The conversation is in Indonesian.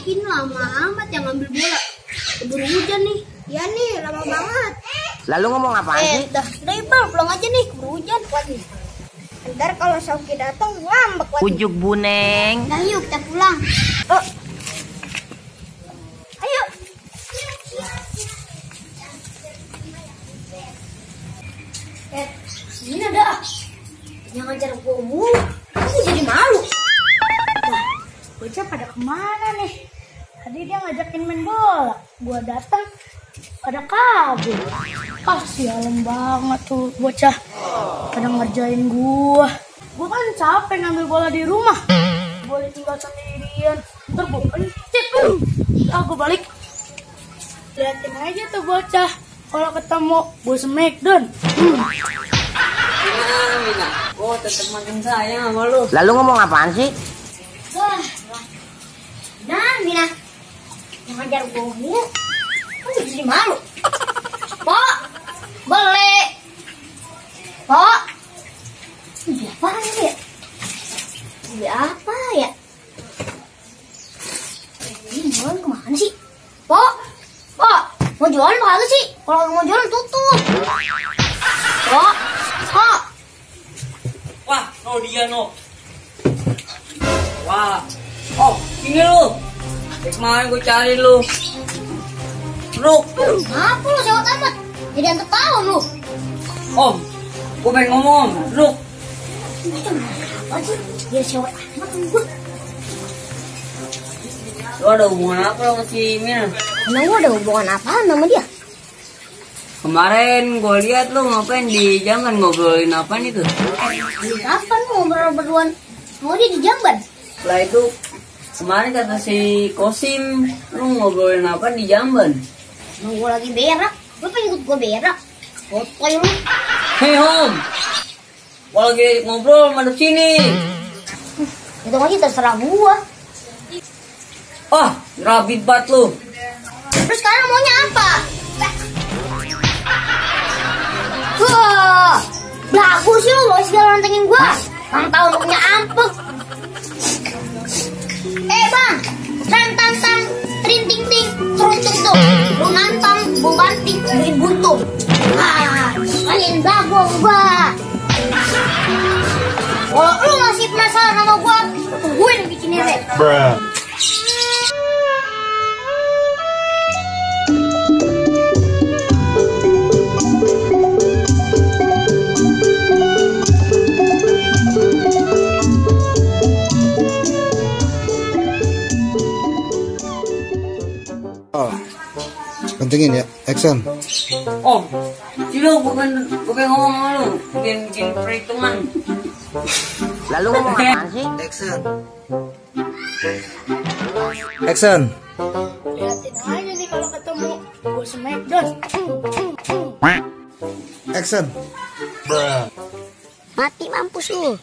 Ini lama amat yang ngambil bola. Keburu hujan nih. Ya nih, lama banget. Lalu ngomong apaan sih? Udah Bang, pulang aja nih. Keburu hujan kuat nih. Ntar kalau Sauki datang ngambek lagi. Ujuk buneng. Nah yuk kita pulang. Oh. Ayo. Ini ada. Jangan ngajar gua. Aku jadi malu. Wah, bocah pada kemana nih? Tadi dia ngajakin main bola. Gua datang pada kabur. Sialan banget tuh bocah. Pada ngerjain gua. Gua kan capek ngambil bola di rumah. Gua ditinggal sendirian. Ntar gua pencet. Gua balik. Liatin aja tuh bocah. Kalau ketemu gua smackdown. Mina, oh tetap makin sayang sama lu. Lalu ngomong apaan sih? Nah, Mina, yang ngajar gue, aku jadi malu. Pak, beli. Pak, beli apa ya? Beli apa ya? Ini jualan kemana sih? Pak, mau jualan kemana sih? Kalau mau jualan tutup. Pak. Wah, no dia no. Wah, oh ini lu. Kemarin gue cari lu. Ruk. Apa lu sewot amat? Jadi yang ketawa lu. Om, gue pengen ngomong. Ruk. Apa sih? Dia sewot amat gue. Lu ada hubungan apa sama si Mina? Emang gue ada hubungan apaan sama dia? Kemarin gue lihat lu ngapain di Jamban ngobrolin apaan itu? Kapan lu ngobrol berduaan? Mau dia di Jamban? Setelah itu kemarin kata si Kosim lu ngobrolin apa di Jamban? Emang gue lagi berak. Lu pengen ikut gue berak? Kotoy lu. Hei Om, gue lagi ngobrol madep sini. Itu aja terserah gue. Ah, rabit banget lu. Terus sekarang maunya apa? Wah, bagus sih lu segala nantengin gue. Bang tahu lu punya ampek. Bang, tang tring ting ting teruntuk tuh. Lu nantang, gue banting, bikin buntung. Kalian bagus gue. Kalau lu masih penasaran sama gue, tungguin bikinnya deh. Pentingin ya, action. Om, lu bukan ngomong sama lu, bikin perhitungan. Lalu ngomong apaan sih? Action. Action. Liatin aja nih kalau ketemu gue smackdown. Action. Mati mampus lu.